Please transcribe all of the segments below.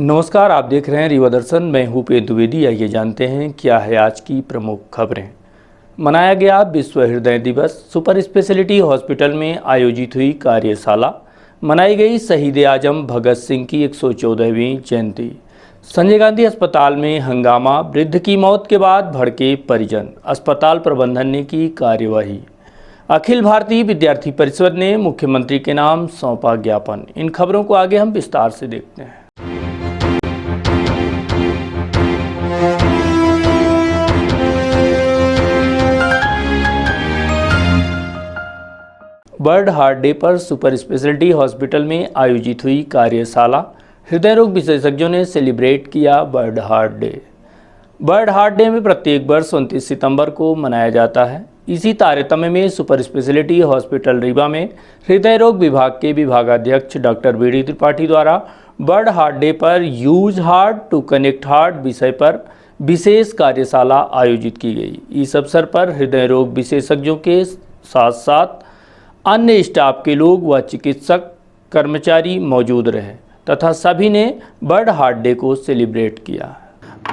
नमस्कार, आप देख रहे हैं रीवा दर्शन। मैं हूं पे द्विवेदी। आइए जानते हैं क्या है आज की प्रमुख खबरें। मनाया गया विश्व हृदय दिवस। सुपर स्पेशलिटी हॉस्पिटल में आयोजित हुई कार्यशाला। मनाई गई शहीद आजम भगत सिंह की 114वीं जयंती। संजय गांधी अस्पताल में हंगामा। वृद्ध की मौत के बाद भड़के परिजन। अस्पताल प्रबंधन ने की कार्यवाही। अखिल भारतीय विद्यार्थी परिषद ने मुख्यमंत्री के नाम सौंपा ज्ञापन। इन खबरों को आगे हम विस्तार से देखते हैं। वर्ल्ड हार्ट डे पर सुपर स्पेशलिटी हॉस्पिटल में आयोजित हुई कार्यशाला। हृदय रोग विशेषज्ञों ने सेलिब्रेट किया world heart day. World heart day में प्रत्येक वर्ष 29 सितंबर को मनाया जाता है। इसी तारतम्य में सुपर स्पेशलिटी हॉस्पिटल रीवा में हृदय रोग विभाग के विभागाध्यक्ष डॉक्टर बीडी त्रिपाठी द्वारा वर्ल्ड हार्ट डे पर use heart to connect heart विषय पर विशेष कार्यशाला आयोजित की गई। इस अवसर पर हृदय रोग विशेषज्ञों के साथ साथ अन्य स्टाफ के लोग व चिकित्सक कर्मचारी मौजूद रहे तथा सभी ने वर्ल्ड हार्ट डे को सेलिब्रेट किया।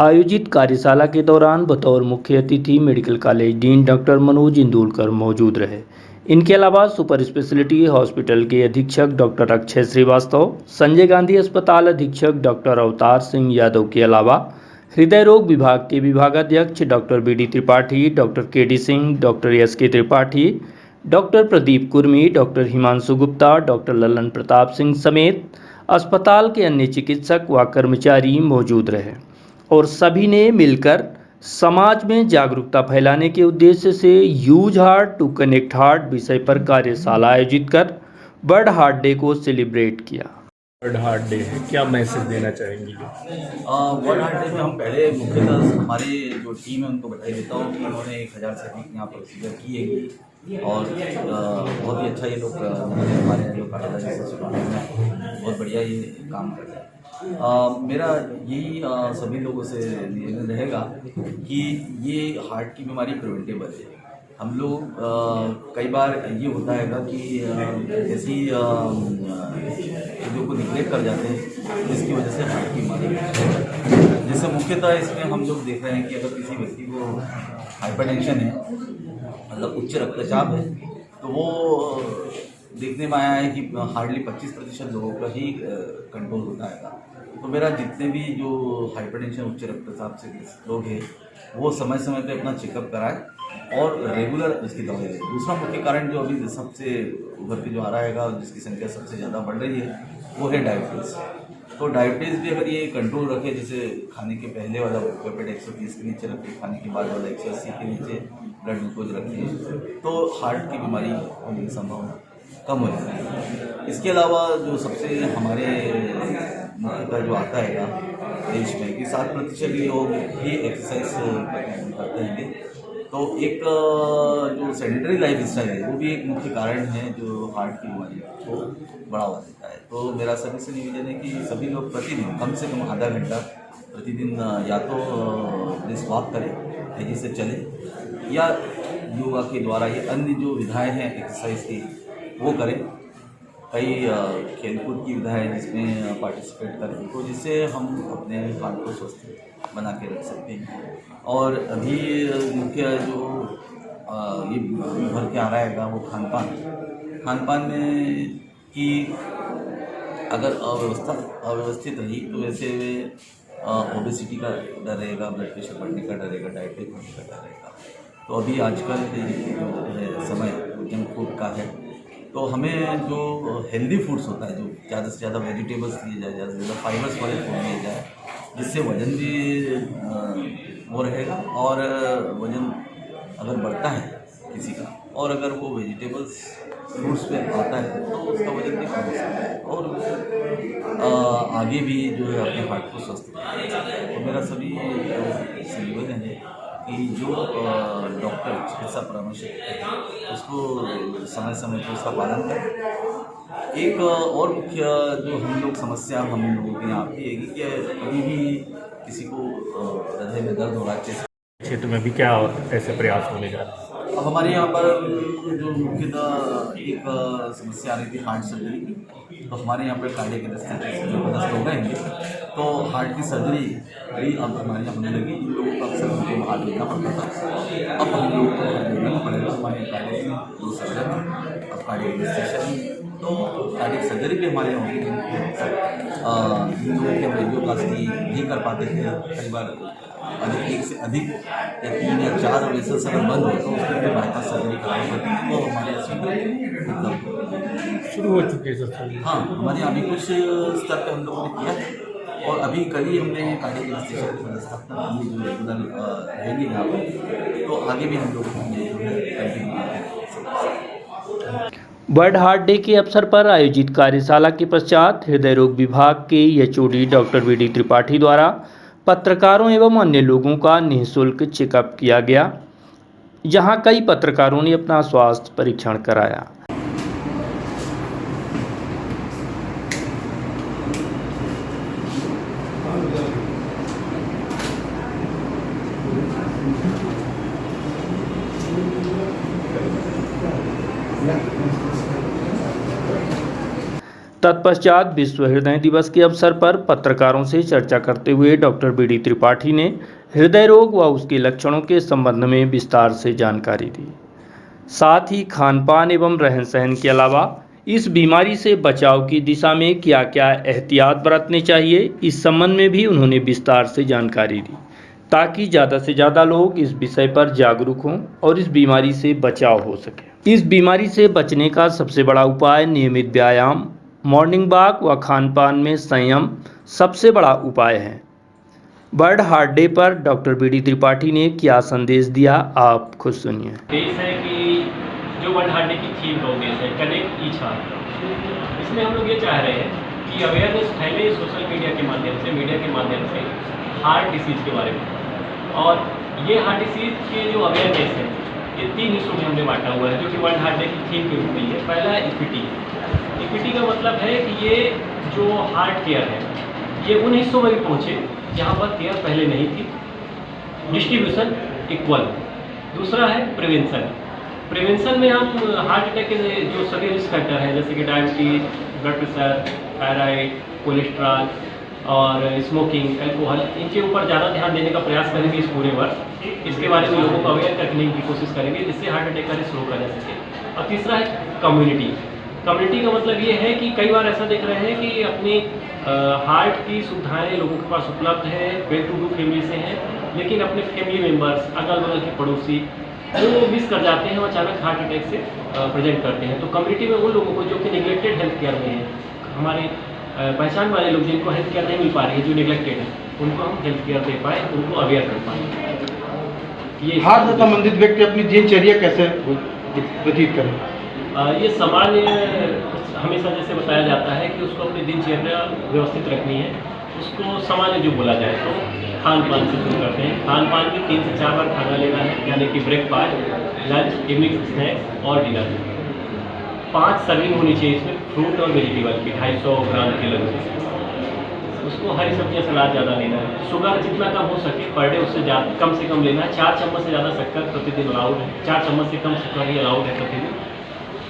आयोजित कार्यशाला के दौरान बतौर मुख्य अतिथि medical college dean doctor Manoj Indulkar मौजूद रहे। इनके अलावा सुपर स्पेशलिटी हॉस्पिटल के अधीक्षक डॉक्टर अक्षय श्रीवास्तव, संजय गांधी अस्पताल अधीक्षक डॉक्टर अवतार सिंह यादव के अलावा हृदय रोग विभाग के विभागाध्यक्ष doctor BD Tripathi, doctor KD Singh, doctor SK Tripathi, doctor Pradeep Kurmi, doctor Himanshu Gupta, doctor Lalan Pratap Singh समेत अस्पताल के अन्य चिकित्सक व कर्मचारी मौजूद रहे और सभी ने मिलकर समाज में जागरूकता फैलाने के उद्देश्य से use heart to connect heart विषय पर कार्यशाला आयोजित कर वर्ल्ड हार्ट डे को सेलिब्रेट किया। वर्ल्ड हार्ट डे है, क्या मैसेज देना चाहेंगे? वर्ल्ड हार्ट डे में हम पहले मुख्यतः हमारी जो टीम है उनको बधाई देता हूँ कि उन्होंने 1000 से अधिक यहाँ प्रोसीजर किए और बहुत ही अच्छा ये लोग हमारे जो कार्यशाला में बहुत बढ़िया ये काम कर रहे हैं। मेरा यही सभी लोगों से निवेदन रहेगा कि ये हार्ट की बीमारी प्रिवेंटेबल है। हम लोग कई बार ये होता है कि ऐसी चीज़ों को निगलेक्ट कर जाते हैं जिसकी वजह से हार्ट की बीमारी जैसे मुख्यतः इसमें हम लोग देख रहे हैं कि अगर किसी व्यक्ति को हाइपरटेंशन है, मतलब उच्च रक्तचाप है, तो वो देखने में आया है कि हार्डली 25% लोगों का ही कंट्रोल होता है। तो मेरा जितने भी जो हाइपरटेंशन उच्च रक्तचाप से लोग हैं वो समय समय पे अपना चेकअप कराएं और रेगुलर इसकी दवाई लें। दूसरा मुख्य कारण जो अभी सबसे उभर के जो आ रहा है और जिसकी संख्या सबसे ज़्यादा बढ़ रही है वो है डायबिटीज़। तो डायबिटीज़ भी अगर ये कंट्रोल रखे, जैसे खाने के पहले वाला ब्लड प्रेशर 130 के नीचे रखे, खाने के बाद वाला 180 के नीचे ब्लड ग्लूकोज रखें, तो हार्ट की बीमारी होने की संभावना कम हो जाती है। इसके अलावा जो सबसे हमारे मुख्यतः जो आता है देश में कि 7% लोग ही एक्सरसाइज करते हैं, तो एक जो सेडेंटरी लाइफ स्टाइल है वो भी एक मुख्य कारण है जो हार्ट की बीमारी को बढ़ावा देता है। तो मेरा सभी से निवेदन है कि सभी लोग प्रतिदिन कम से कम आधा घंटा प्रतिदिन या तो ब्रिस्क वॉक करें, तेजी से चलें, या योगा के द्वारा ये अन्य जो विधाएँ हैं एक्सरसाइज की वो करें। कई खेलकूद की विधाएँ जिसमें पार्टिसिपेट करें, तो जिससे हम अपने हार्ट को स्वस्थ बना के रख सकते हैं। और अभी मुख्य जो ये उभर के आ रहा है वो खान पान में कि अगर अव्यवस्थित रही तो वैसे ओबेसिटी का डर रहेगा, ब्लड प्रेशर बढ़ने का डर रहेगा, डायबिटीज होने का डर रहेगा। तो अभी आजकल जो है समय जंक फूड का है, तो हमें जो हेल्दी फूड्स होता है, जो ज़्यादा से ज़्यादा वेजिटेबल्स दिए जाए, ज़्यादा से ज़्यादा फाइबर्स वाले फूड दिए जाए, जिससे वज़न भी वो रहेगा। और वज़न अगर बढ़ता है किसी का और अगर वो वेजिटेबल्स फ्रूट्स पे आता है तो उसका वज़न भी कम हो सकता है और आगे भी जो है अपने हार्ट को स्वस्थ रखना है। तो मेरा सभी से निवेदन है कि जो डॉक्टर चिकित्सा परामर्श उसको समय समय पर उसका पालन करें। एक और मुख्य जो हम लोग समस्या हम लोगों के यहाँ आती है कि कभी भी किसी को हृदय में दर्द हो रहा है, क्षेत्र में भी क्या ऐसे प्रयास होने जा रहे हैं? अब हमारे यहाँ पर जो मुख्यतः एक समस्या आ रही थी हार्ट सर्जरी की, तो हमारे यहाँ पर कार्डियक एनेस्थेसिस्ट हो गए हैं। तो हार्ट की सर्जरी भी अब हमारे यहाँ होने लगी। इन लोगों को अक्सर उनको बाहर लेना पड़ता था, अब हम लोगों को घर लेना नहीं पड़ेगा। हमारे कार्डियक जो सर्जन है, अब कार्डियक एनेस्थीसिया, तो कार्डियक सर्जरी भी हमारे यहाँ होगी। इन लोगों की हम रेडियोप्लास्टी नहीं कर पाते थे, कई बार एक से अधिक या 3 या 4 वेसल्स अगर बंद हो तो उसमें फिर बाईपास सर्जरी करानी पड़ती है। तो हमारे यहाँ शुरू हो चुकी है सर? हाँ, हमारे यहाँ अभी कुछ स्तर पे हम लोगों ने किया है, और अभी कल ही हमने कार्डियक एनेस्थीसिया की पदस्थापना की, जो रेगुलर रहेंगे यहाँ पर, तो आगे भी हम लोग कंटिन्यू करेंगे। वर्ल्ड हार्ट डे के अवसर पर आयोजित कार्यशाला के पश्चात हृदय रोग विभाग के एचओडी डॉक्टर वीडी त्रिपाठी द्वारा पत्रकारों एवं अन्य लोगों का निःशुल्क चेकअप किया गया, जहां कई पत्रकारों ने अपना स्वास्थ्य परीक्षण कराया। तत्पश्चात विश्व हृदय दिवस के अवसर पर पत्रकारों से चर्चा करते हुए डॉक्टर वीडी त्रिपाठी ने हृदय रोग व उसके लक्षणों के संबंध में विस्तार से जानकारी दी। साथ ही खानपान एवं रहन सहन के अलावा इस बीमारी से बचाव की दिशा में क्या क्या एहतियात बरतने चाहिए, इस संबंध में भी उन्होंने विस्तार से जानकारी दी, ताकि ज़्यादा से ज़्यादा लोग इस विषय पर जागरूक हों और इस बीमारी से बचाव हो सके। इस बीमारी से बचने का सबसे बड़ा उपाय नियमित व्यायाम, मॉर्निंग वॉक व खानपान में संयम सबसे बड़ा उपाय है। वर्ल्ड हार्ट डे पर डॉक्टर वीडी त्रिपाठी ने क्या संदेश दिया, आप खुद सुनिए। देश है कि जो वर्ल्ड हार्ट डे की थीम का उद्देश्य है कनेक्ट ईच हार्ट, इसमें हम लोग ये चाह रहे हैं कि अवेयरनेस फैले सोशल मीडिया के माध्यम से, मीडिया के माध्यम से हार्ट डिसीज़ के बारे में। और ये हार्ट डिसीज़ के जो अवेयरनेस है ये 3 हिस्सों में हमने बांटा हुआ है, जो कि वर्ल्ड हार्ट डे की थीम के रूप में है। पहला है इक्विटी। इक्विटी का मतलब है कि ये जो हार्ट केयर है ये उन हिस्सों में भी पहुँचे जहाँ पर केयर पहले नहीं थी। Distribution equal. दूसरा है प्रिवेंशन। प्रिवेंशन में हम हार्ट अटैक के जो सभी रिस्क फैक्टर हैं, जैसे कि diabetes, blood pressure, thyroid, cholesterol और स्मोकिंग, अल्कोहल, इनके ऊपर ज़्यादा ध्यान देने का प्रयास करेंगे इस पूरे वर्ष। इसके बारे में लोगों को अवेयर करने की कोशिश करेंगे, जिससे हार्ट अटैक का रिस्क रोका जा सके। और तीसरा है कम्युनिटी। कम्युनिटी का मतलब ये है कि कई बार ऐसा देख रहे हैं कि अपनी हार्ट की सुविधाएं लोगों के पास उपलब्ध है, वेल टू डू फैमिली से हैं, लेकिन अपने फैमिली मेम्बर्स, अगल बगल के पड़ोसी वो मिस कर जाते हैं, अचानक हार्ट अटैक से प्रेजेंट करते हैं। तो कम्युनिटी में उन लोगों को जो कि नेग्लेक्टेड हेल्थ केयर में है, हमारे पहचान वाले लोग जिनको हेल्थ केयर नहीं मिल पा रही है, जो नेग्लेक्टेड है, उनको हम हेल्थ केयर दे पाएँ, उनको अवेयर कर पाएँ। ये हार्ट से संबंधित व्यक्ति अपनी दिनचर्या कैसे व्यतीत करें? ये सामान्य हमेशा जैसे बताया जाता है कि उसको अपनी दिनचर्या व्यवस्थित रखनी है। उसको सामान्य जो बोला जाए तो खान पान से शुरू करते हैं। खान पान में 3 से 4 बार खाना लेना है, यानी कि ब्रेकफास्ट, लंच, इवनिंग स्नैक्स और डिनर। 5 सर्विंग होनी चाहिए इसमें फ्रूट और वेजिटेबल की, 250 ग्राम के लगभग। उसको हरी सब्जियाँ, सलाद ज़्यादा लेना है। शुगर जितना कम हो सके पर डे उससे ज़्यादा कम से कम लेना है। 4 चम्मच से ज़्यादा शक्कर प्रतिदिन अलाउड है। 4 चम्मच से कम शक्कर ही अलाउड है प्रतिदिन।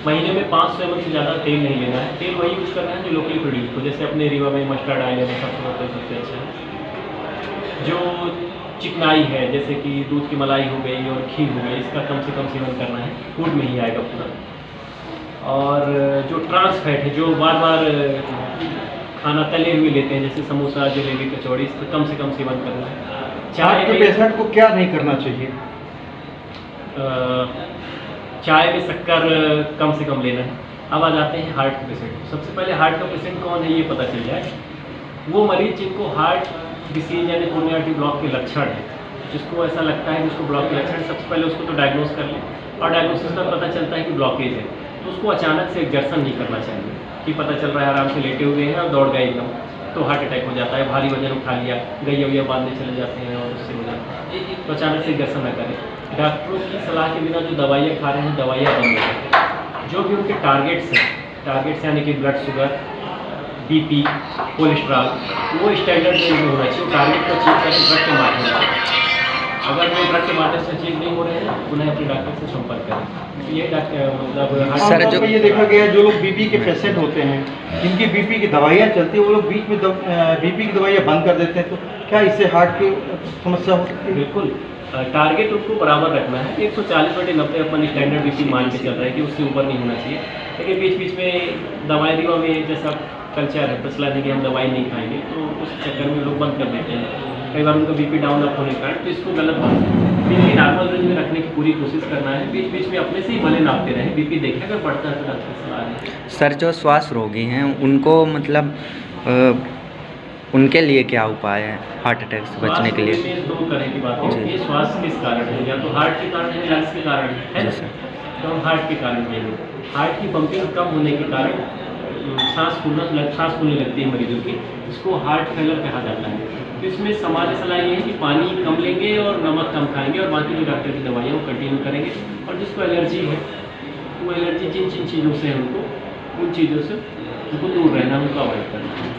महीने में 500 ml से ज़्यादा तेल नहीं लेना है। तेल वही यूज़ करना है जो लोकली प्रोड्यूस हो, जैसे अपने रीवा में मस्टर्ड ऑयल है, सबसे अच्छा है। जो चिकनाई है, जैसे कि दूध की मलाई हो गई और खीर हो गई, इसका कम से कम सेवन करना है, फूड में ही आएगा पूरा। और जो ट्रांस फैट है, जो बार बार खाना तले हुए लेते हैं, जैसे समोसा, जलेबी, कचौड़ी, इसका कम से कम सेवन करना है। चाय के पेशेंट को क्या नहीं करना चाहिए? चाय में शक्कर कम से कम लेना है। अब आ जाते हैं हार्ट के पेशेंट। सबसे पहले हार्ट का पेशेंट कौन है ये पता चल जाए। वो मरीज जिनको हार्ट डिसीज यानी कोरोनरी आर्टरी ब्लॉक के लक्षण है, जिसको ऐसा लगता है कि उसको ब्लॉक के लक्षण, सबसे पहले उसको तो डायग्नोस कर ले, और डायग्नोसिस में पता चलता है कि ब्लॉकेज है, तो उसको अचानक से एक्सर्शन नहीं करना चाहिए कि पता चल रहा है आराम से लेटे हुए हैं और दौड़ गए एकदम, तो हार्ट अटैक हो जाता है। भारी वजन उठा लिया, गैया बांधने चले जाते हैं और उससे हो जाता है, तो अचानक से एक्सर्शन न करें। डॉक्टरों की सलाह के बिना जो दवाइयाँ खा रहे हैं, दवाइयाँ बंद करें। जो भी उनके टारगेट्स यानी कि ब्लड शुगर, बीपी, कोलेस्ट्रॉल, वो स्टैंडर्ड रेंज में होना चाहिए। टारगेट को अचीव करके ड्रग के माध्यम से अगर वो ब्लड के माध्यम से चेक नहीं हो रहे हैं उन्हें अपने डॉक्टर से संपर्क करें। तो ये डॉक्टर मतलब सर जो ये देखा गया है, जो लोग बीपी के पेशेंट होते हैं, जिनकी बीपी की दवाइयाँ चलती है, वो लोग बीच में बीपी की दवाइयाँ बंद कर देते हैं, तो क्या इससे हार्ट की समस्या हो सकती है? बिल्कुल टारगेट उनको बराबर रखना है। 140/90 अपन स्टैंडर्ड बीपी मान के चल रहा है कि उससे ऊपर नहीं होना चाहिए। लेकिन बीच बीच में दवाइयों में जैसा कल्चर है फैसला है कि हम दवाई नहीं खाएंगे, तो उस चक्कर में लोग बंद कर देते हैं। कई बार उनका बीपी डाउन अप होने के कारण, तो इसको गलत बात है। बीपी नॉर्मल रेंज में रखने की पूरी कोशिश करना है। बीच बीच में अपने से ही भले नापते रहें, बीपी देखें, अगर बढ़ता है तो डॉक्टर से सलाह लें। सर जो श्वास रोगी हैं उनको मतलब उनके लिए क्या उपाय है हार्ट अटैक से बचने के लिए? श्वास में दो तरह की बात है। ये श्वास किस कारण है, या तो हार्ट के कारण है, लंग्स के कारण है जी ना? सर। तो हार्ट के कारण ये है। हार्ट की पंपिंग कम होने के कारण सांस फूलने लगती है मरीजों की, इसको हार्ट फेलर कहा जाता है। तो इसमें सामान्य सलाह ये है कि पानी कम लेंगे और नमक कम खाएंगे, और बाकी जो डॉक्टर की दवाइयाँ वो कंटिन्यू करेंगे। और जिसको एलर्जी है वो एलर्जी जिन जिन चीज़ों से है उनको उन चीज़ों से उनको दूर रहना, उनको अवॉइड करना है।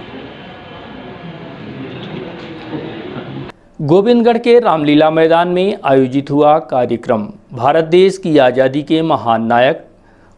गोविंदगढ़ के रामलीला मैदान में आयोजित हुआ कार्यक्रम भारत देश की आज़ादी के महान नायक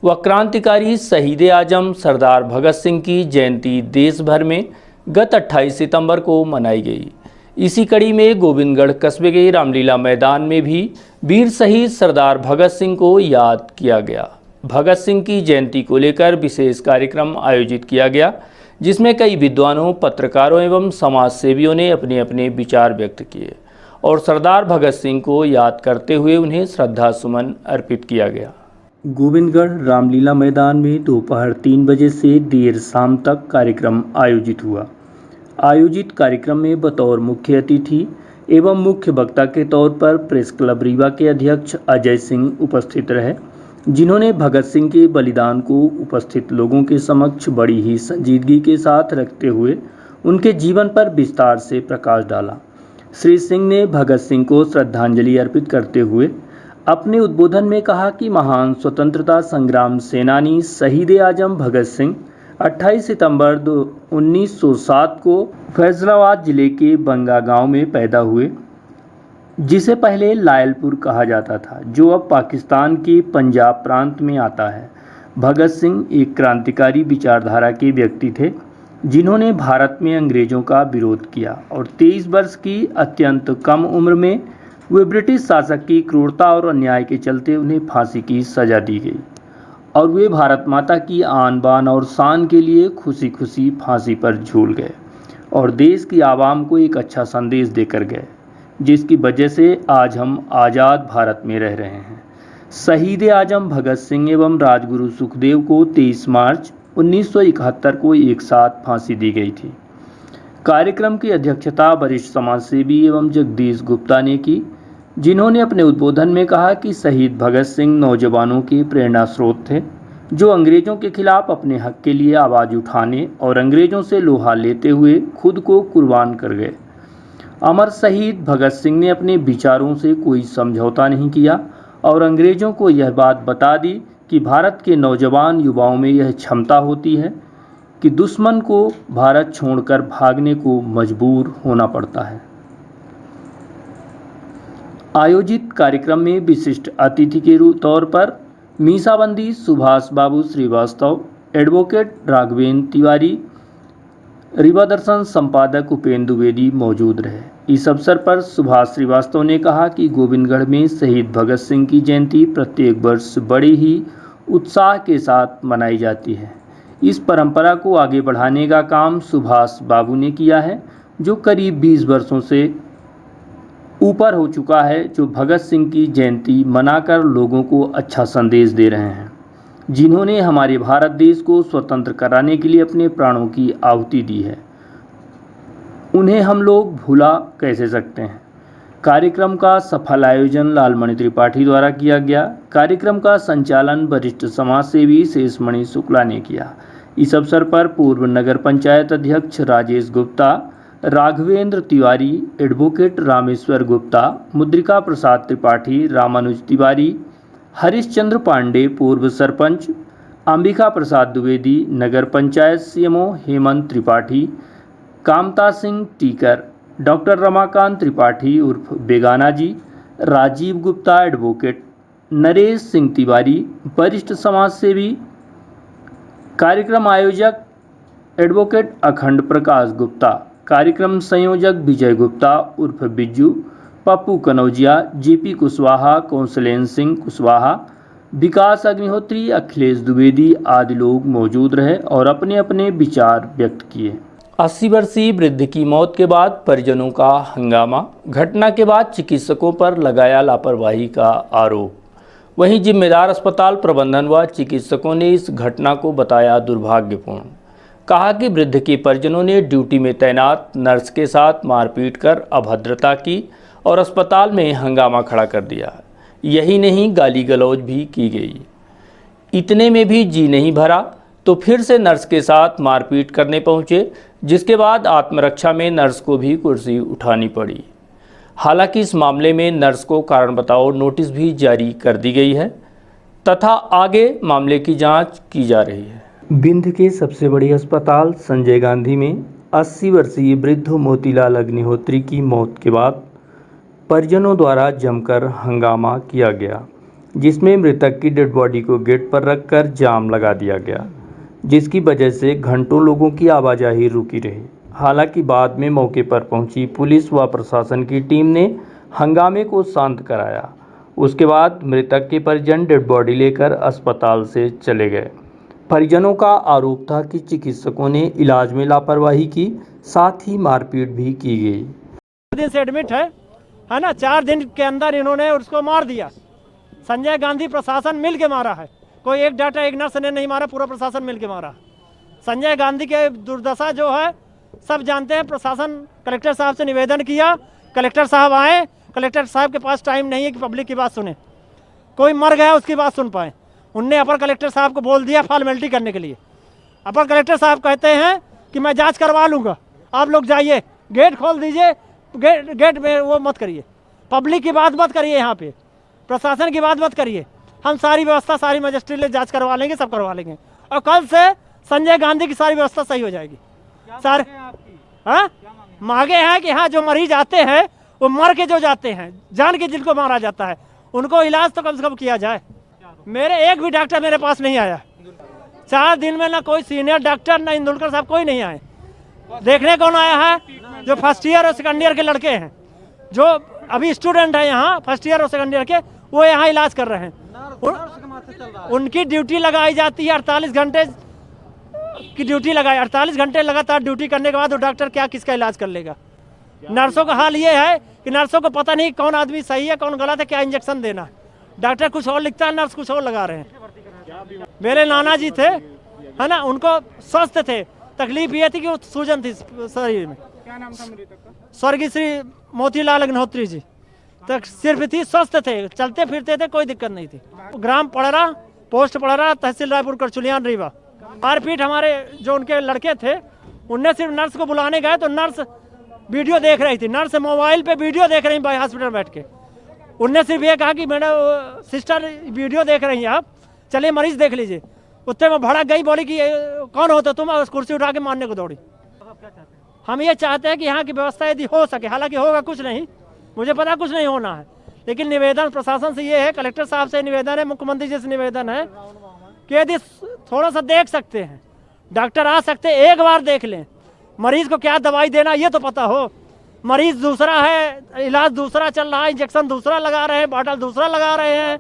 व क्रांतिकारी शहीद आजम सरदार भगत सिंह की जयंती देश भर में गत 28 सितंबर को मनाई गई। इसी कड़ी में गोविंदगढ़ कस्बे के रामलीला मैदान में भी वीर शहीद सरदार भगत सिंह को याद किया गया। भगत सिंह की जयंती को लेकर विशेष कार्यक्रम आयोजित किया गया, जिसमें कई विद्वानों, पत्रकारों एवं समाज सेवियों ने अपने अपने विचार व्यक्त किए और सरदार भगत सिंह को याद करते हुए उन्हें श्रद्धा सुमन अर्पित किया गया। गोविंदगढ़ रामलीला मैदान में दोपहर 3 बजे से देर शाम तक कार्यक्रम आयोजित हुआ। आयोजित कार्यक्रम में बतौर मुख्य अतिथि एवं मुख्य वक्ता के तौर पर प्रेस क्लब रीवा के अध्यक्ष अजय सिंह उपस्थित रहे, जिन्होंने भगत सिंह के बलिदान को उपस्थित लोगों के समक्ष बड़ी ही संजीदगी के साथ रखते हुए उनके जीवन पर विस्तार से प्रकाश डाला। श्री सिंह ने भगत सिंह को श्रद्धांजलि अर्पित करते हुए अपने उद्बोधन में कहा कि महान स्वतंत्रता संग्राम सेनानी शहीद आजम भगत सिंह 28 सितंबर 1907 को फैसलाबाद जिले के बंगा गांव में पैदा हुए, जिसे पहले लायलपुर कहा जाता था, जो अब पाकिस्तान के पंजाब प्रांत में आता है। भगत सिंह एक क्रांतिकारी विचारधारा के व्यक्ति थे, जिन्होंने भारत में अंग्रेजों का विरोध किया और 23 वर्ष की अत्यंत कम उम्र में वे ब्रिटिश शासक की क्रूरता और अन्याय के चलते उन्हें फांसी की सजा दी गई और वे भारत माता की आन बान और शान के लिए खुशी खुशी फांसी पर झूल गए और देश की आवाम को एक अच्छा संदेश देकर गए, जिसकी वजह से आज हम आज़ाद भारत में रह रहे हैं। शहीद आजम भगत सिंह एवं राजगुरु सुखदेव को 23 मार्च 1971 को एक साथ फांसी दी गई थी। कार्यक्रम की अध्यक्षता वरिष्ठ समाजसेवी एवं जगदीश गुप्ता ने की, जिन्होंने अपने उद्बोधन में कहा कि शहीद भगत सिंह नौजवानों के प्रेरणा स्रोत थे, जो अंग्रेजों के खिलाफ अपने हक के लिए आवाज़ उठाने और अंग्रेजों से लोहा लेते हुए खुद को कुर्बान कर गए। अमर शहीद भगत सिंह ने अपने विचारों से कोई समझौता नहीं किया और अंग्रेजों को यह बात बता दी कि भारत के नौजवान युवाओं में यह क्षमता होती है कि दुश्मन को भारत छोड़कर भागने को मजबूर होना पड़ता है। आयोजित कार्यक्रम में विशिष्ट अतिथि के तौर पर मीसाबंदी सुभाष बाबू श्रीवास्तव, एडवोकेट राघवेंद्र तिवारी, रीवा दर्शन संपादक उपेंद्र द्विवेदी मौजूद रहे। इस अवसर पर सुभाष श्रीवास्तव ने कहा कि गोविंदगढ़ में शहीद भगत सिंह की जयंती प्रत्येक वर्ष बड़े ही उत्साह के साथ मनाई जाती है। इस परंपरा को आगे बढ़ाने का काम सुभाष बाबू ने किया है, जो करीब 20 वर्षों से ऊपर हो चुका है, जो भगत सिंह की जयंती मनाकर लोगों को अच्छा संदेश दे रहे हैं, जिन्होंने हमारे भारत देश को स्वतंत्र कराने के लिए अपने प्राणों की आहुति दी है। उन्हें हम लोग भुला कैसे सकते हैं। कार्यक्रम का सफल आयोजन लालमणि त्रिपाठी द्वारा किया गया। कार्यक्रम का संचालन वरिष्ठ समाजसेवी शेषमणि शुक्ला ने किया। इस अवसर पर पूर्व नगर पंचायत अध्यक्ष राजेश गुप्ता, राघवेंद्र तिवारी, एडवोकेट रामेश्वर गुप्ता, मुद्रिका प्रसाद त्रिपाठी, रामानुज तिवारी, हरिश्चंद्र पांडे, पूर्व सरपंच अंबिका प्रसाद द्विवेदी, नगर पंचायत सीएमओ हेमंत त्रिपाठी, कामता सिंह टीकर, डॉक्टर रमाकांत त्रिपाठी उर्फ बेगाना जी, राजीव गुप्ता, एडवोकेट नरेश सिंह तिवारी, वरिष्ठ समाज सेवी, कार्यक्रम आयोजक एडवोकेट अखंड प्रकाश गुप्ता, कार्यक्रम संयोजक विजय गुप्ता उर्फ बिज्जू, पप्पू कनौजिया, जेपी कुशवाहा, कौंसलेन सिंह कुशवाहा, विकास अग्निहोत्री, अखिलेश द्विवेदी आदि लोग मौजूद रहे और अपने अपने विचार व्यक्त किए। 80 वर्षीय वृद्ध की मौत के बाद परिजनों का हंगामा, घटना के बाद चिकित्सकों पर लगाया लापरवाही का आरोप। वहीं जिम्मेदार अस्पताल प्रबंधन व चिकित्सकों ने इस घटना को बताया दुर्भाग्यपूर्ण। कहा कि वृद्ध के परिजनों ने ड्यूटी में तैनात नर्स के साथ मारपीट कर अभद्रता की और अस्पताल में हंगामा खड़ा कर दिया। यही नहीं, गाली गलौज भी की गई। इतने में भी जी नहीं भरा तो फिर से नर्स के साथ मारपीट करने पहुंचे, जिसके बाद आत्मरक्षा में नर्स को भी कुर्सी उठानी पड़ी। हालांकि इस मामले में नर्स को कारण बताओ नोटिस भी जारी कर दी गई है तथा आगे मामले की जांच की जा रही है। विंध्य के सबसे बड़े अस्पताल संजय गांधी में 80 वर्षीय वृद्ध मोतीलाल अग्निहोत्री की मौत के बाद परिजनों द्वारा जमकर हंगामा किया गया, जिसमें मृतक की डेड बॉडी को गेट पर रखकर जाम लगा दिया गया, जिसकी वजह से घंटों लोगों की आवाजाही रुकी रही। हालांकि बाद में मौके पर पहुंची पुलिस व प्रशासन की टीम ने हंगामे को शांत कराया। उसके बाद मृतक के परिजन डेड बॉडी लेकर अस्पताल से चले गए। परिजनों का आरोप था कि चिकित्सकों ने इलाज में लापरवाही की, साथ ही मारपीट भी की गई। दिन से एडमिट है ना, 4 दिन के अंदर इन्होंने उसको मार दिया। संजय गांधी प्रशासन मिल के मारा है, कोई एक डॉक्टर एक नर्स ने नहीं मारा, पूरा प्रशासन मिल के मारा। संजय गांधी के दुर्दशा जो है सब जानते हैं। प्रशासन कलेक्टर साहब से निवेदन किया, कलेक्टर साहब आए, कलेक्टर साहब के पास टाइम नहीं है कि पब्लिक की बात सुने, कोई मर गया उसकी बात सुन पाए। उनने अपर कलेक्टर साहब को बोल दिया फॉर्मेलिटी करने के लिए। अपर कलेक्टर साहब कहते हैं कि मैं जांच करवा लूँगा, आप लोग जाइए, गेट खोल दीजिए, गेट में वो मत करिए, पब्लिक की बात मत करिए, यहाँ पे प्रशासन की बात मत करिए। हम सारी व्यवस्था, सारी मजिस्ट्रेट जांच करवा लेंगे, सब करवा लेंगे और कल से संजय गांधी की सारी व्यवस्था सही हो जाएगी। सारे हाँ मांगे हैं कि हाँ जो मरीज आते हैं वो मर के जो जाते हैं, जान के जिनको मारा जाता है, उनको इलाज तो कम से कम किया जाए। मेरे एक भी डॉक्टर मेरे पास नहीं आया 4 दिन में, ना कोई सीनियर डॉक्टर ना इंदुलकर साहब, कोई नहीं आए। देखने कौन आया है? जो फर्स्ट ईयर और सेकंड ईयर के लड़के हैं, जो अभी स्टूडेंट है यहाँ फर्स्ट ईयर और सेकंड ईयर के, वो यहाँ इलाज कर रहे हैं। उनकी ड्यूटी लगाई जाती है 48 घंटे की ड्यूटी लगाई, 48 घंटे लगातार ड्यूटी करने के बाद वो डॉक्टर क्या किसका इलाज कर लेगा। नर्सों का हाल ये है कि नर्सों को पता नहीं कौन आदमी सही है कौन गलत है, क्या इंजेक्शन देना। डॉक्टर कुछ और लिखता है, नर्स कुछ और लगा रहे हैं। मेरे नाना जी थे है ना, उनको स्वस्थ थे, तकलीफ ये थी कि वो सूजन थी शरीर में। क्या नाम था मृतक का? स्वर्गीय श्री मोतीलाल अग्निहोत्री जी। तक सिर्फ थी, स्वस्थ थे, चलते फिरते थे, कोई दिक्कत नहीं थी। ग्राम पड़रा, पोस्ट पड़रा, तहसील रायपुर, करचुलियान, रीवा। मारपीट हमारे जो उनके लड़के थे, उनने सिर्फ नर्स को बुलाने गए तो नर्स वीडियो देख रही थी, नर्स मोबाइल पे वीडियो देख रही बाई हॉस्पिटल बैठ के। उनने सिर्फ ये कहा कि मैडम सिस्टर वीडियो देख रही हैं आप, चलिए मरीज देख लीजिए। उतने में भड़क गई, बोली कि कौन होता तुम, उस कुर्सी उठा के मारने को दौड़ी। हम ये चाहते हैं कि यहाँ की व्यवस्था यदि हो सके, हालांकि होगा कुछ नहीं, मुझे पता कुछ नहीं होना है, लेकिन निवेदन प्रशासन से ये है, कलेक्टर साहब से निवेदन है, मुख्यमंत्री जी से निवेदन है कि यदि थोड़ा सा देख सकते हैं, डॉक्टर आ सकते एक बार देख लें, मरीज को क्या दवाई देना ये तो पता हो। मरीज दूसरा है, इलाज दूसरा चल रहा है, इंजेक्शन दूसरा लगा रहे हैं, बॉटल दूसरा लगा रहे हैं,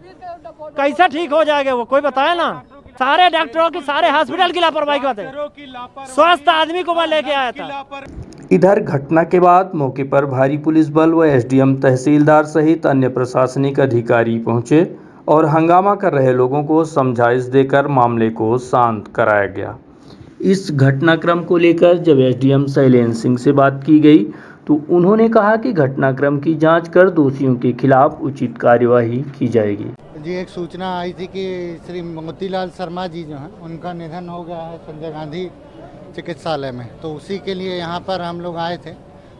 कैसे ठीक हो जाएगा वो कोई बताए ना। सारे डॉक्टरों की, सारे हॉस्पिटल की लापरवाही की बात है। स्वस्थ आदमी को मैं लेके आया था। इधर घटना के बाद मौके पर भारी पुलिस बल व एसडीएम, तहसीलदार सहित अन्य प्रशासनिक अधिकारी पहुंचे और हंगामा कर रहे लोगों को समझाइश देकर मामले को शांत कराया गया। इस घटनाक्रम को लेकर जब एसडीएम शैलेंद्र सिंह से बात की गई तो उन्होंने कहा कि घटनाक्रम की जांच कर दोषियों के खिलाफ उचित कार्यवाही की जाएगी। जी, एक सूचना आई थी कि श्री मोतीलाल शर्मा जी जो हैं उनका निधन हो गया है संजय गांधी चिकित्सालय में, तो उसी के लिए यहाँ पर हम लोग आए थे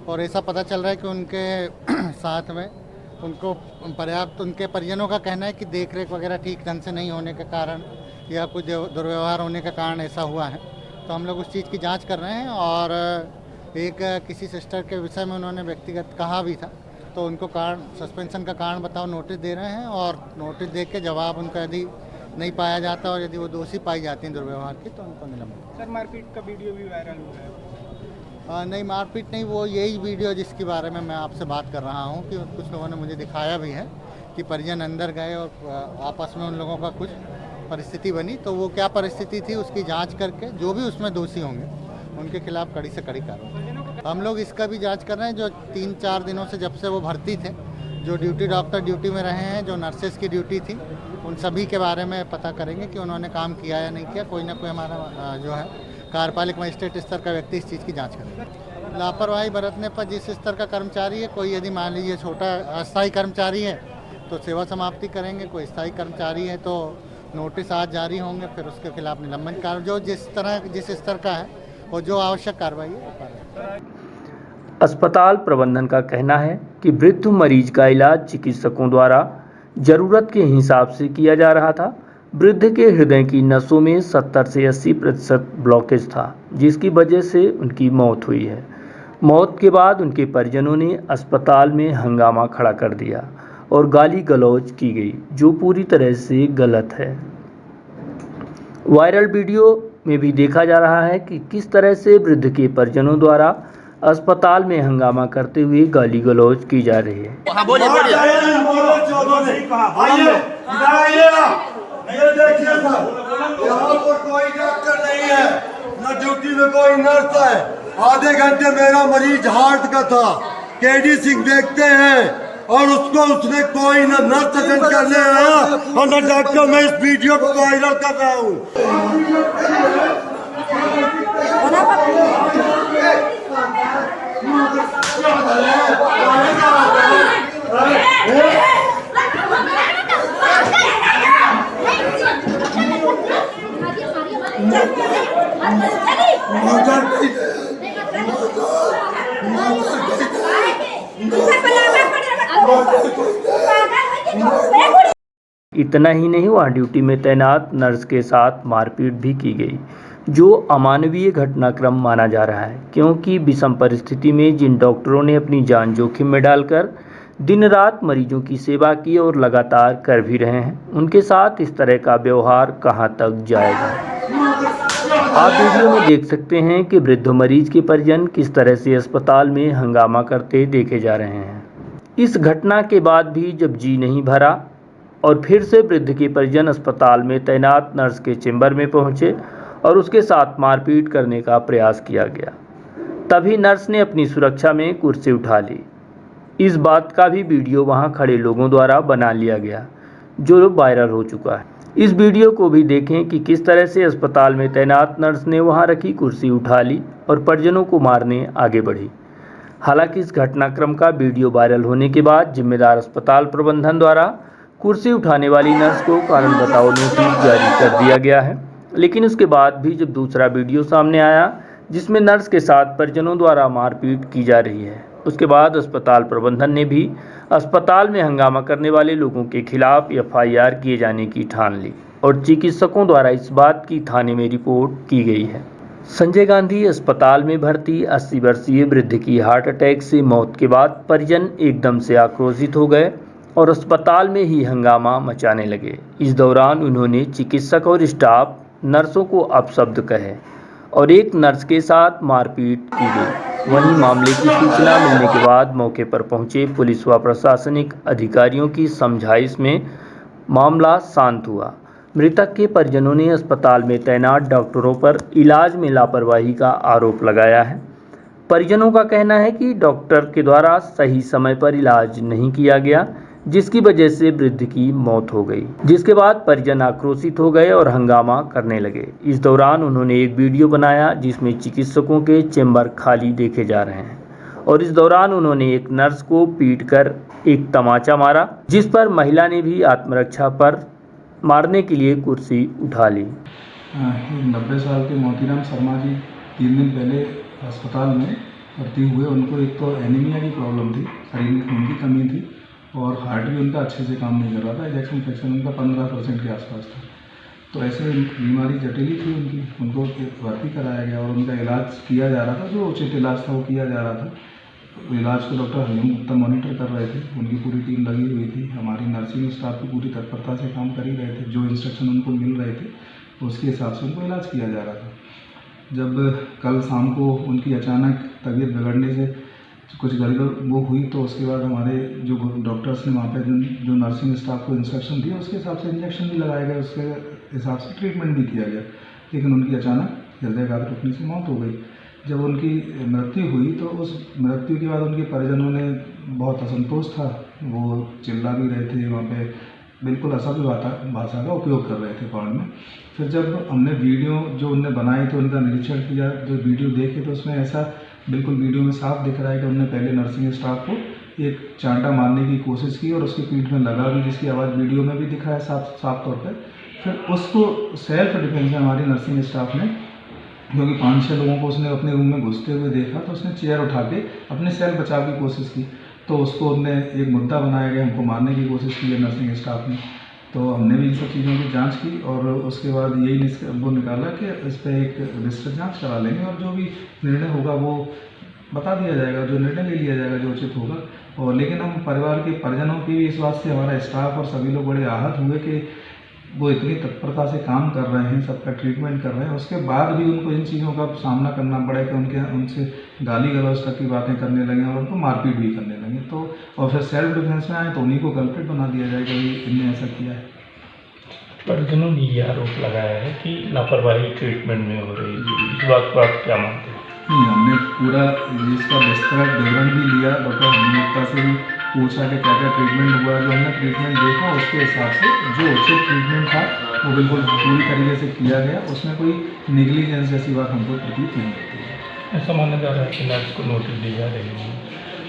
और ऐसा पता चल रहा है कि उनके साथ में उनको पर्याप्त, उनके परिजनों का कहना है कि देख रेख वगैरह ठीक ढंग से नहीं होने के कारण या कुछ दुर्व्यवहार होने के कारण ऐसा हुआ है। तो हम लोग उस चीज़ की जांच कर रहे हैं और एक किसी सिस्टर के विषय में उन्होंने व्यक्तिगत कहा भी था, तो उनको कारण सस्पेंशन का कारण बताओ नोटिस दे रहे हैं, और नोटिस दे के जवाब उनका यदि नहीं पाया जाता और यदि वो दोषी पाई जाती हैं दुर्व्यवहार की तो उनको निलंबित। सर मारपीट का वीडियो भी वायरल हो रहा है। नहीं, मारपीट नहीं, वो यही वीडियो जिसके बारे में मैं आपसे बात कर रहा हूँ कि कुछ लोगों ने मुझे दिखाया भी है कि परिजन अंदर गए और आपस में उन लोगों का कुछ परिस्थिति बनी, तो वो क्या परिस्थिति थी उसकी जांच करके जो भी उसमें दोषी होंगे उनके खिलाफ कड़ी से कड़ी कार्रवाई। हम लोग इसका भी जांच कर रहे हैं, जो 3-4 दिनों से जब से वो भर्ती थे, जो डॉक्टर ड्यूटी में रहे हैं, जो नर्सेस की ड्यूटी थी, उन सभी के बारे में पता करेंगे कि उन्होंने काम किया या नहीं किया। कोई ना कोई हमारा जो है कार्यपालिक मजिस्ट्रेट स्तर का व्यक्ति इस चीज़ की जांच करेगा। लापरवाही बरतने पर जिस स्तर का कर्मचारी है, कोई यदि मान लीजिए छोटा अस्थायी कर्मचारी है तो सेवा समाप्ति करेंगे, कोई स्थायी कर्मचारी है तो नोटिस आज जारी होंगे, फिर उसके खिलाफ निलंबन कार्य जो जिस स्तर का है और जो आवश्यक कार्रवाई है। अस्पताल प्रबंधन का कहना है कि वृद्ध मरीज का इलाज चिकित्सकों द्वारा जरूरत के हिसाब से किया जा रहा था। वृद्ध के हृदय की नसों में 70 से 80% ब्लॉकेज था, जिसकी वजह से उनकी मौत हुई है। मौत के बाद उनके परिजनों ने अस्पताल में हंगामा खड़ा कर दिया और गाली गलौज की गई, जो पूरी तरह से गलत है। वायरल वीडियो में भी देखा जा रहा है कि किस तरह से वृद्ध के परिजनों द्वारा अस्पताल में हंगामा करते हुए गाली गलौज की जा रही है। ये देखिए सर, यहाँ पर कोई डॉक्टर नहीं है, न ड्यूटी में कोई नर्स है। आधे घंटे मेरा मरीज हार्ट का था, केडी सिंह देखते हैं और उसने कोई न नर्स अटेंड करने आया और न डॉक्टर। मैं इस वीडियो को वायरल कर रहा हूँ। इतना ही नहीं, वहाँ ड्यूटी में तैनात नर्स के साथ मारपीट भी की गई, जो अमानवीय घटनाक्रम माना जा रहा है, क्योंकि विषम परिस्थिति में जिन डॉक्टरों ने अपनी जान जोखिम में डालकर दिन रात मरीजों की सेवा की और लगातार कर भी रहे हैं, उनके साथ इस तरह का व्यवहार कहां तक जाएगा। आप वीडियो में देख सकते हैं कि वृद्ध मरीज के परिजन किस तरह से अस्पताल में हंगामा करते देखे जा रहे हैं। इस घटना के बाद भी जब जी नहीं भरा और फिर से वृद्ध के परिजन अस्पताल में तैनात नर्स के चेंबर में पहुंचे और उसके साथ मारपीट करने का प्रयास किया गया, तभी नर्स ने अपनी सुरक्षा में कुर्सी उठा ली। इस बात का भी वीडियो वहां खड़े लोगों द्वारा बना लिया गया, जो वायरल हो चुका है। इस वीडियो को भी देखें कि किस तरह से अस्पताल में तैनात नर्स ने वहां रखी कुर्सी उठा ली और परिजनों को मारने आगे बढ़ी। हालांकि इस घटनाक्रम का वीडियो वायरल होने के बाद जिम्मेदार अस्पताल प्रबंधन द्वारा कुर्सी उठाने वाली नर्स को कारण बताओ नोटिस जारी कर दिया गया है। लेकिन उसके बाद भी जब दूसरा वीडियो सामने आया जिसमें नर्स के साथ परिजनों द्वारा मारपीट की जा रही है, उसके बाद अस्पताल प्रबंधन ने भी अस्पताल में हंगामा करने वाले लोगों के खिलाफ FIR किए जाने की ठान ली और चिकित्सकों द्वारा इस बात की थाने में रिपोर्ट की गई है। संजय गांधी अस्पताल में भर्ती 80 वर्षीय वृद्ध की हार्ट अटैक से मौत के बाद परिजन एकदम से आक्रोशित हो गए और अस्पताल में ही हंगामा मचाने लगे। इस दौरान उन्होंने चिकित्सक और स्टाफ नर्सों को अपशब्द कहे और एक नर्स के साथ मारपीट की गई। वहीं मामले की सूचना मिलने के बाद मौके पर पहुंचे पुलिस व प्रशासनिक अधिकारियों की समझाइश में मामला शांत हुआ। मृतक के परिजनों ने अस्पताल में तैनात डॉक्टरों पर इलाज में लापरवाही का आरोप लगाया है। परिजनों का कहना है कि डॉक्टर के द्वारा सही समय पर इलाज नहीं किया गया, जिसकी वजह से वृद्ध की मौत हो गई, जिसके बाद परिजन आक्रोशित हो गए और हंगामा करने लगे। इस दौरान उन्होंने एक वीडियो बनाया जिसमें चिकित्सकों के चेंबर खाली देखे जा रहे हैं और इस दौरान उन्होंने एक नर्स को पीटकर एक तमाचा मारा, जिस पर महिला ने भी आत्मरक्षा पर मारने के लिए कुर्सी उठा ली। 90 साल के मोतीराम शर्मा जी 3 दिन पहले अस्पताल में भर्ती हुए। उनको एक तो एनीमिया की प्रॉब्लम थी, शरीर में खून की कमी थी और हार्ट भी उनका अच्छे से काम नहीं कर रहा था। इजेक्शन फ्रैक्शन उनका 15% के आसपास था। तो ऐसे बीमारी जटिल थी उनको भर्ती कराया गया और उनका इलाज किया जा रहा था, जो उचित इलाज था वो किया जा रहा था। इलाज को डॉक्टर हरिओम गुप्ता मॉनिटर कर रहे थे। उनकी पूरी टीम लगी हुई थी, हमारी नर्सिंग स्टाफ की पूरी तत्परता से काम कर ही रहे थे। जो इंस्ट्रक्शन उनको मिल रहे थे उसके हिसाब से उनको इलाज किया जा रहा था। जब कल शाम को उनकी अचानक तबीयत बिगड़ने से कुछ गड़बड़ वो हुई तो उसके बाद हमारे जो डॉक्टर्स ने वहाँ पे जो नर्सिंग स्टाफ को इंस्ट्रक्शन दिए उसके हिसाब से इंजेक्शन भी लगाए गए, उसके हिसाब से ट्रीटमेंट भी किया गया। लेकिन उनकी अचानक हृदय घात रुकने से मौत हो गई। जब उनकी मृत्यु हुई तो उस मृत्यु के बाद उनके परिजनों ने बहुत असंतोष था, वो चिल्ला भी रहे थे, वहाँ पे बिल्कुल असभ्य भाषा का उपयोग कर रहे थे कॉल में। फिर जब हमने वीडियो जो उनने बनाई तो उनका निरीक्षण किया, जो वीडियो देखे तो उसमें ऐसा बिल्कुल वीडियो में साफ दिख रहा है कि उन्होंने पहले नर्सिंग स्टाफ को एक चांटा मारने की कोशिश की और उसकी पीठ में लगा भी, जिसकी आवाज़ वीडियो में भी दिखा है साफ तौर पर। फिर उसको सेल्फ डिफेंस में हमारी नर्सिंग स्टाफ ने, क्योंकि 5-6 लोगों को उसने अपने रूम में घुसते हुए देखा तो उसने चेयर उठा के अपने सेल्फ बचाव की कोशिश की, तो उसको उनने एक मुद्दा बनाया गया, हमको मारने की कोशिश की है नर्सिंग स्टाफ ने। तो हमने भी इन सब चीज़ों की जांच की और उसके बाद यही वो निकाला कि इस पर एक विस्तृत जांच करा लेंगे और जो भी निर्णय होगा वो बता दिया जाएगा, जो निर्णय ले लिया जाएगा जो उचित होगा। और लेकिन हम परिवार के परिजनों की भी इस बात से, हमारा स्टाफ और सभी लोग बड़े आहत हुए कि वो इतनी तत्परता से काम कर रहे हैं, सबका ट्रीटमेंट कर रहे हैं, उसके बाद भी उनको इन चीज़ों का सामना करना पड़ा कि उनसे गाली गलौज तक की बातें करने लगे और उनको मारपीट भी करने लगे। तो और फिर सेल्फ डिफेंस में आए तो उन्हीं को कल्प्रिट बना दिया जाए कि इनने ऐसा किया है। परिजनों ने यह आरोप लगाया है कि लापरवाही ट्रीटमेंट में हो रही है, इस बात को आप क्या मानते हैं? नहीं, हमने पूरा इसका विस्तृत विवरण भी लिया, डॉक्टर हरिओम गुप्ता से भी पूछा कि क्या क्या ट्रीटमेंट हुआ। जो हमने ट्रीटमेंट देखा उसके हिसाब से जो उचित ट्रीटमेंट था वो बिल्कुल पूरी तरीके से किया गया, उसमें कोई निगलिजेंस जैसी बात हमको प्रतीत नहीं होती है। ऐसा माना जा रहा है कि नर्स को नोटिस दी जा रही है,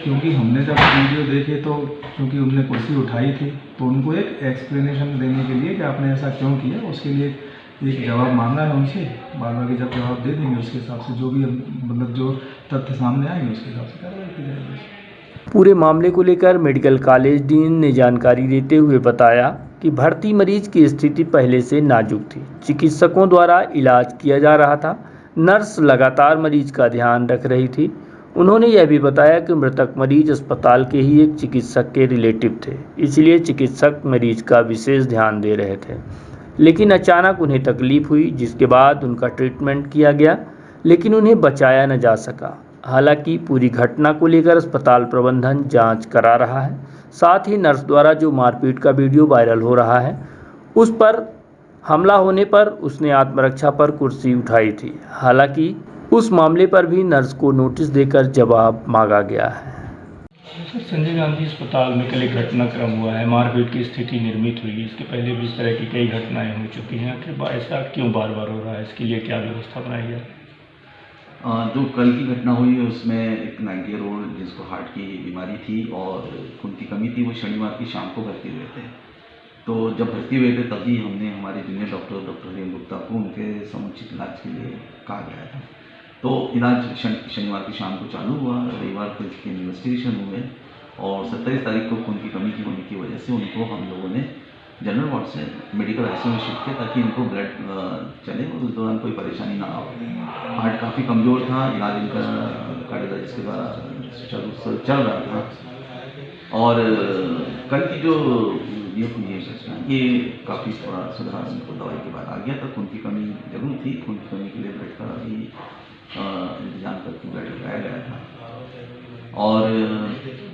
क्योंकि हमने जब वीडियो देखे तो क्योंकि उनने कुर्सी उठाई थी तो उनको एक एक्सप्लेनेशन देने के लिए कि आपने ऐसा क्यों किया, उसके लिए एक जवाब मांगना है उनसे। बाद बाकी जब जवाब दे देंगे उसके हिसाब से जो भी मतलब जो तथ्य सामने आएंगे उसके हिसाब से कार्रवाई की जाएगी। पूरे मामले को लेकर मेडिकल कॉलेज डीन ने जानकारी देते हुए बताया कि भर्ती मरीज की स्थिति पहले से नाजुक थी, चिकित्सकों द्वारा इलाज किया जा रहा था, नर्स लगातार मरीज का ध्यान रख रही थी। उन्होंने यह भी बताया कि मृतक मरीज अस्पताल के ही एक चिकित्सक के रिलेटिव थे, इसलिए चिकित्सक मरीज का विशेष ध्यान दे रहे थे। लेकिन अचानक उन्हें तकलीफ हुई, जिसके बाद उनका ट्रीटमेंट किया गया, लेकिन उन्हें बचाया न जा सका। हालांकि पूरी घटना को लेकर अस्पताल प्रबंधन जांच करा रहा है। साथ ही नर्स द्वारा जो मारपीट का वीडियो वायरल हो रहा है, उस पर हमला होने पर उसने आत्मरक्षा पर कुर्सी उठाई थी। हालांकि उस मामले पर भी नर्स को नोटिस देकर जवाब मांगा गया है। सर, संजय गांधी अस्पताल में कल एक घटनाक्रम हुआ है, मारपीट की स्थिति निर्मित हुई है। इसके पहले भी इस तरह की कई घटनाएं हो चुकी हैं, आखिर ऐसा क्यों बार बार हो रहा है? इसके लिए क्या व्यवस्था बनाई जाए? जो कल की घटना हुई है उसमें एक 90 ईयर ओल्ड जिसको हार्ट की बीमारी थी और खून की कमी थी, वो शनिवार की शाम को भर्ती हुए थे। तो जब भर्ती हुए थे तभी हमने हमारे जूनियर डॉक्टर हरिओम गुप्ता को उनके समुचित इलाज के लिए कहा गया था। तो इलाज शनिवार की शाम को चालू हुआ, रविवार को इसके इन्वेस्टिगेशन हुए और 27 तारीख को खून की कमी की होने की वजह से उनको हम लोगों ने जनरल वार्ड से मेडिकल आईसीयू में शिफ्ट किया ताकि इनको ब्लड चले और उस दौरान कोई परेशानी ना हो। हार्ट काफ़ी कमज़ोर था, इलाज इनका कार्डियोलॉजिस्ट के द्वारा सुचारू रूप से चल रहा था। और कल की जो ये काफ़ी थोड़ा सुधार उनको दवाई के बाद आ गया था। खून की कमी जरूर थी, खून की कमी के लिए ब्लड का भी इंतजाम करके ब्लड लगाया गया था। और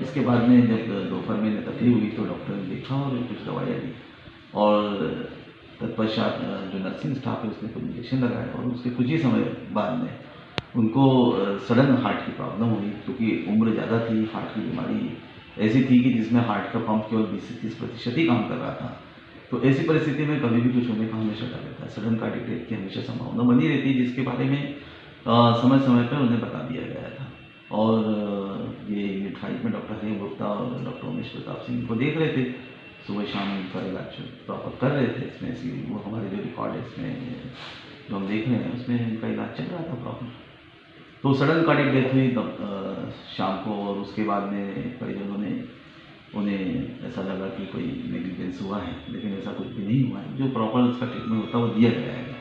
इसके बाद में जब दोपहर में तकलीफ हुई तो डॉक्टर ने देखा और कुछ दवाइयाँ दी और तत्पश्चात जो नर्सिंग स्टाफ है उसने कुछ इंजेक्शन लगाया और उसके कुछ ही समय बाद में उनको सडन हार्ट की प्रॉब्लम हुई, क्योंकि उम्र ज़्यादा थी। हार्ट की बीमारी ऐसी थी कि जिसमें हार्ट का पंप केवल 20 से 30% ही काम कर रहा था। तो ऐसी परिस्थिति में कभी भी कुछ होने का हमेशा डर रहता है, सडन कार्डियक डेथ की हमेशा संभावना बनी रहती है, जिसके बारे में समय समय पर उन्हें बता दिया गया था। और ये यूनिट 5 में डॉक्टर हरिओम गुप्ता और डॉक्टर उमेश प्रताप सिंह को देख रहे थे, सुबह शाम उनका इलाज प्रॉपर कर रहे थे। इसमें वो हमारे जो रिकॉर्ड है इसमें जो हम देख रहे हैं उसमें उनका इलाज चल रहा था प्रॉपर। तो सडन कार्डियक डेथ हुई तब शाम को और उसके बाद में परिजनों ने उन्हें ऐसा लगा कि कोई नेग्लिजेंस हुआ है, लेकिन ऐसा कुछ भी नहीं हुआ है। जो प्रॉपर उसका ट्रीटमेंट होता है वो दिया गया है।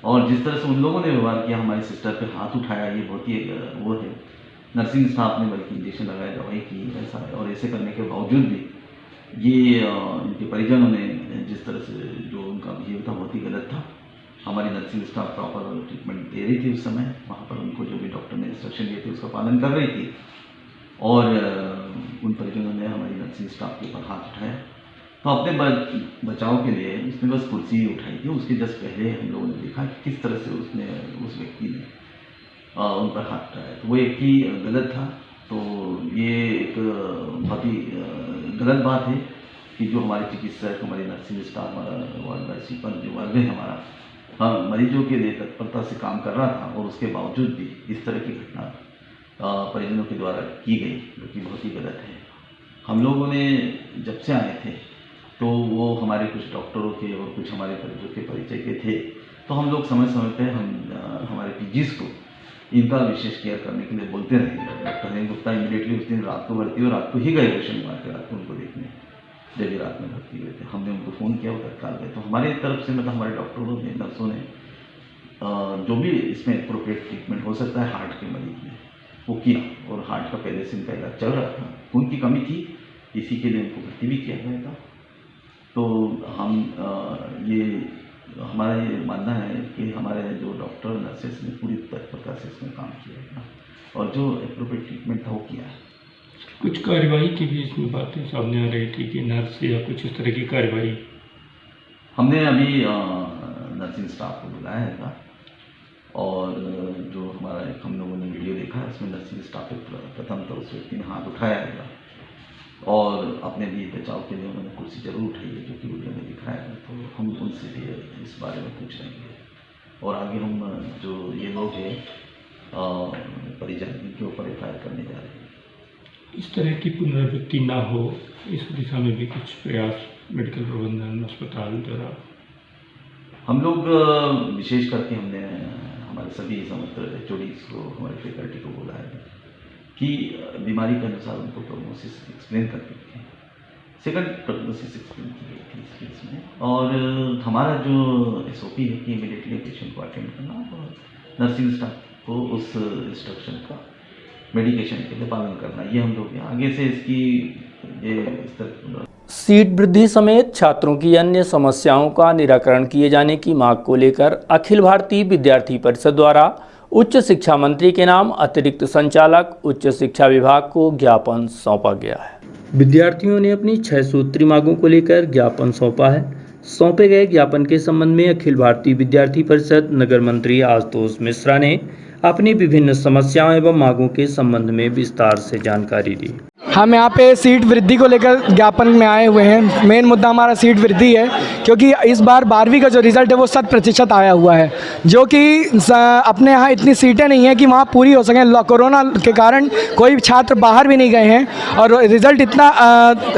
और जिस तरह से उन लोगों ने व्यवहार किया, हमारी सिस्टर पे हाथ उठाया, ये बहुत ही वो है नर्सिंग स्टाफ ने बल्कि इंजेक्शन लगाया, दवाई की, ऐसा है। और ऐसे करने के बावजूद भी ये इनके परिजनों ने जिस तरह से जो उनका बिहेवियर था बहुत ही गलत था। हमारी नर्सिंग स्टाफ प्रॉपर ट्रीटमेंट दे रही थी उस समय, वहाँ पर उनको जो भी डॉक्टर ने इंस्ट्रक्शन दिए थे उसका पालन कर रही थी, और उन परिजनों ने हमारी नर्सिंग स्टाफ के ऊपर हाथ उठाया। तो अपने बचाव के लिए उसने बस कुर्सी उठाई थी, उसके जस्ट पहले हम लोगों ने देखा कि किस तरह से उसने उस व्यक्ति ने उन पर हाथ उठाया। तो वो एक ही गलत था। तो ये एक बहुत ही गलत बात है कि जो हमारे चिकित्सक, हमारी नर्सिंग स्टाफ, हमारा वार्ड बाई जो वर्ग है हमारा, मरीजों के लिए तत्परता से काम कर रहा था, और उसके बावजूद भी इस तरह की घटना परिजनों के द्वारा की गई, जो कि बहुत ही गलत है। हम लोगों ने जब से आए थे तो वो हमारे कुछ डॉक्टरों के और कुछ हमारे परिजनों के परिचय के थे, तो हम लोग समय समय पर हमारे पीजीज को इनका विशेष केयर करने के लिए बोलते रहे। डॉक्टर हरेंद्र गुप्ता इमीडिएटली उस दिन रात को भर्ती, और रात को ही गए थे, शनिवार के रात को उनको देखने, जब ये रात में भर्ती हुए थे। हमने उनको फ़ोन किया, वो तत्काल गए। तो हमारी तरफ से मतलब हमारे डॉक्टरों ने, नर्सों ने जो भी इसमें एप्रोप्रिएट ट्रीटमेंट हो सकता है हार्ट के मरीज में, वो किया। और हार्ट का पहले से इनका इलाज चल रहा था, खून की कमी थी, इसी के लिए उनको भर्ती भी किया गया था। तो हम ये हमारा ये मानना है कि हमारे जो डॉक्टर नर्सेस ने पूरी तत्परता से इसमें काम किया है, और जो एप्रोप्रिएट ट्रीटमेंट था वो किया है। कुछ कार्रवाई की भी इसमें बातें सामने आ रही थी कि नर्स या कुछ इस तरह की कार्रवाई। हमने अभी नर्सिंग स्टाफ को बुलाया था, और जो हमारा हम लोगों ने वीडियो देखा है उसमें नर्सिंग स्टाफ प्रथम तो उस व्यक्ति ने हाथ उठाया है, और अपने भी बचाव के लिए उन्होंने कुर्सी जरूर उठाई है, जो कि वीडियो में दिखाया है। तो हम उनसे भी इस बारे में पूछ रहेंगे, और आगे हम जो ये लोग हैं परिजन, इनके ऊपर एफआईआर करने जा रहे हैं। इस तरह की पुनरावृत्ति ना हो, इस दिशा में भी कुछ प्रयास मेडिकल प्रबंधन अस्पताल द्वारा। हम लोग विशेष करके हमने हमारे सभी समस्त HODs को, हमारे फैकल्टी को बोला है कि बीमारी के अनुसार उनको प्रोग्नोसिस एक्सप्लेन करके देखें। सेकंड प्रोग्नोसिस एक्सप्लेन की गई थी इस केस में, और हमारा जो SOP है कि इमीडिएटली पेशेंट को अटेंड करना, और नर्सिंग स्टाफ को उस इंस्ट्रक्शन का मेडिकेशन के लिए पालन करना। ये हम लोग आगे से इसकी ये इस तरह सीट वृद्धि समेत छात्रों की अन्य समस्याओं का निराकरण किए जाने की मांग को लेकर अखिल भारतीय विद्यार्थी परिषद द्वारा उच्च शिक्षा मंत्री के नाम अतिरिक्त संचालक उच्च शिक्षा विभाग को ज्ञापन सौंपा गया है। विद्यार्थियों ने अपनी 6 सूत्री मांगों को लेकर ज्ञापन सौंपा है। सौंपे गए ज्ञापन के संबंध में अखिल भारतीय विद्यार्थी परिषद नगर मंत्री आशुतोष मिश्रा ने अपनी विभिन्न समस्याओं एवं मांगों के संबंध में विस्तार से जानकारी दी। हम यहाँ पे सीट वृद्धि को लेकर ज्ञापन में आए हुए हैं। मेन मुद्दा हमारा सीट वृद्धि है, क्योंकि इस बार 12वीं का जो रिज़ल्ट है वो 100% आया हुआ है, जो कि अपने यहाँ इतनी सीटें नहीं हैं कि वहाँ पूरी हो सकें। कोरोना के कारण कोई छात्र बाहर भी नहीं गए हैं, और रिज़ल्ट इतना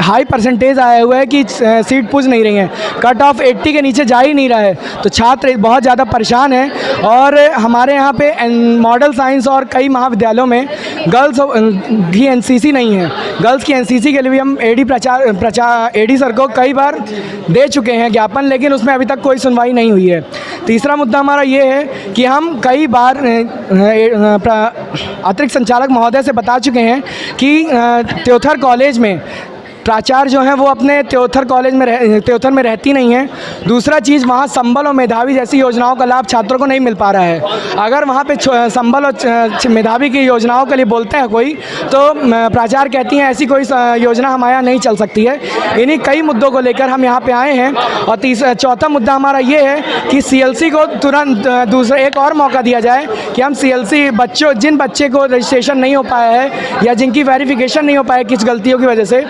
हाई परसेंटेज आया हुआ है कि सीट पूछ नहीं रही हैं। कट ऑफ 80 के नीचे जा ही नहीं रहा है, तो छात्र बहुत ज़्यादा परेशान हैं। और हमारे यहाँ पे मॉडल साइंस और कई महाविद्यालयों में गर्ल्स की NCC नहीं है। गर्ल्स की NCC के लिए भी हम AD सर को कई बार दे चुके हैं ज्ञापन, लेकिन उसमें अभी तक कोई सुनवाई नहीं हुई है। तीसरा मुद्दा हमारा ये है कि हम कई बार अतिरिक्त संचालक महोदय से बता चुके हैं कि त्योथर कॉलेज में प्राचार्य जो हैं वो अपने त्योथर में रहती नहीं हैं। दूसरा चीज़, वहाँ संबल और मेधावी जैसी योजनाओं का लाभ छात्रों को नहीं मिल पा रहा है। अगर वहाँ पे संबल और मेधावी की योजनाओं के लिए बोलते हैं कोई, तो प्राचार्य कहती हैं ऐसी कोई योजना हमारे यहाँ नहीं चल सकती है। इन्हीं कई मुद्दों को लेकर हम यहाँ पे आए हैं। और चौथा मुद्दा हमारा ये है कि CLC को तुरंत दूसरा एक और मौका दिया जाए कि हम CLC जिन बच्चे को रजिस्ट्रेशन नहीं हो पाया है या जिनकी वेरिफिकेशन नहीं हो पाया किस गलतियों की वजह से,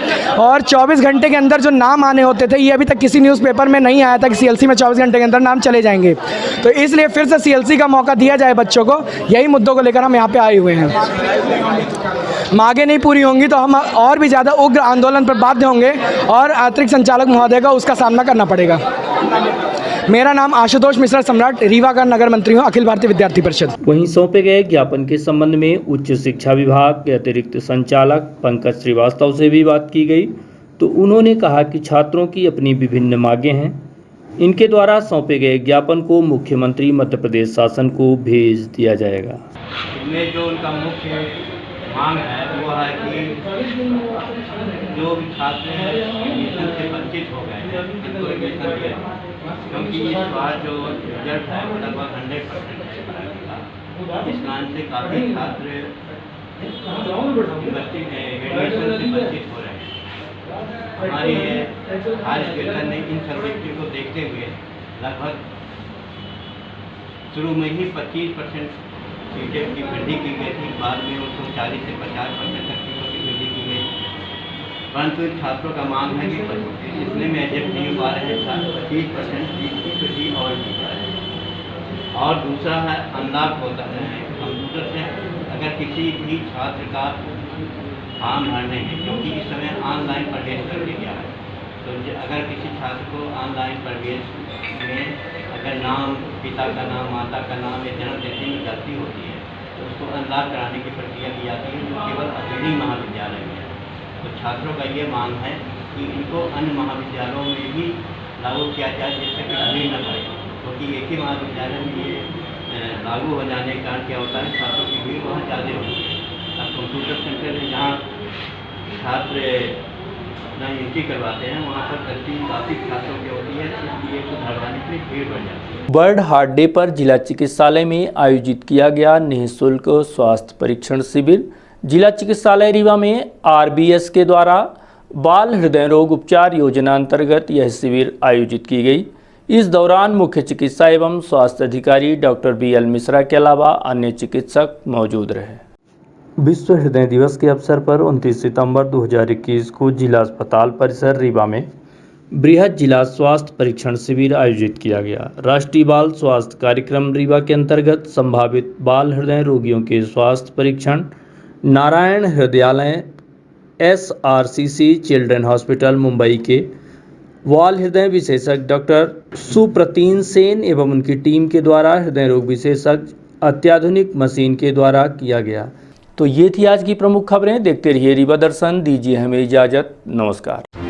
और 24 घंटे के अंदर जो नाम आने होते थे, ये अभी तक किसी न्यूज़पेपर में नहीं आया था कि CLC में 24 घंटे के अंदर नाम चले जाएंगे। तो इसलिए फिर से CLC का मौका दिया जाए बच्चों को। यही मुद्दों को लेकर हम यहाँ पे आए हुए हैं। मांगें नहीं पूरी होंगी तो हम और भी ज़्यादा उग्र आंदोलन पर बाध्य होंगे, और अतिरिक्त संचालक महोदय को उसका सामना करना पड़ेगा। मेरा नाम आशुतोष मिश्रा, सम्राट, रीवा का नगर मंत्री हूँ, अखिल भारतीय विद्यार्थी परिषद। वहीं सौंपे गए ज्ञापन के संबंध में उच्च शिक्षा विभाग के अतिरिक्त संचालक पंकज श्रीवास्तव से भी बात की गई, तो उन्होंने कहा कि छात्रों की अपनी विभिन्न मांगें हैं। इनके द्वारा सौंपे गए ज्ञापन को मुख्यमंत्री मध्य प्रदेश शासन को भेज दिया जाएगा। इनमें जो उनका मुख्य मांग है वो है कि जो भी छात्र एडमिशन से वंचित हो गए हैं उनको एडमिशन दिया जाए, क्योंकि इस बार जो रिजल्ट है वो लगभग 100% का, इस कारण से काफ़ी छात्र एडमिशन से वंचित हो रहे हैं। हमारी हायर एजुकेशन ने इन सब्जेक्ट को देखते हुए लगभग शुरू में ही 25% सीटें की वृद्धि की गई थी, बाद में उसको 40 से 50% तक सीटों की वृद्धि की गई, परंतु छात्रों का मांग है कि इसमें में एडजस्ट नहीं पा रहे हैं, 25% सीट की वृद्धि और की जा रही है। और दूसरा है अनलॉक होता है कंप्यूटर से अगर किसी भी छात्र का फॉर्म भरने हैं, क्योंकि इस समय ऑनलाइन प्रवेश कर दिया गया है, तो अगर किसी छात्र को ऑनलाइन प्रवेश में अगर नाम, पिता का नाम, माता का नाम या जन्म तिथि में गलती होती है तो उसको अनलॉक कराने की प्रक्रिया की जाती है, जो केवल अग्रणी महाविद्यालय में है। तो छात्रों का ये मांग है कि इनको अन्य महाविद्यालयों में भी लागू किया जाए, जिससे कि भीड़ न पड़े, क्योंकि एक ही महाविद्यालय में ये लागू हो जाने के कारण क्या होता है, छात्रों की भीड़ वहाँ ज़्यादा होती है। अब कंप्यूटर सेंटर में जहाँ छात्र अपना एंट्री करवाते हैं वहाँ पर गलती काफ़ी छात्रों की होती है, इसलिए सुधारवाने के लिए भीड़ बढ़ जाती है। बर्ड हार्ट डे पर जिला चिकित्सालय में आयोजित किया गया निःशुल्क स्वास्थ्य परीक्षण शिविर। जिला चिकित्सालय रीवा में आरबीएस के द्वारा बाल हृदय रोग उपचार योजना अंतर्गत यह शिविर आयोजित की गई। इस दौरान मुख्य चिकित्सा एवं स्वास्थ्य अधिकारी डॉक्टर BL मिश्रा के अलावा अन्य चिकित्सक मौजूद रहे। विश्व हृदय दिवस के अवसर पर 29 सितंबर 2021 को जिला अस्पताल परिसर रीवा में बृहद जिला स्वास्थ्य परीक्षण शिविर आयोजित किया गया। राष्ट्रीय बाल स्वास्थ्य कार्यक्रम रीवा के अंतर्गत संभावित बाल हृदय रोगियों के स्वास्थ्य परीक्षण Narayan Hrudayalaya SRCC children hospital Mumbai के वाल हृदय विशेषज्ञ डॉक्टर सुप्रतीन सेन एवं उनकी टीम के द्वारा हृदय रोग विशेषज्ञ अत्याधुनिक मशीन के द्वारा किया गया। तो ये थी आज की प्रमुख खबरें। देखते रहिए रीवा दर्शन। दीजिए हमें इजाज़त। नमस्कार।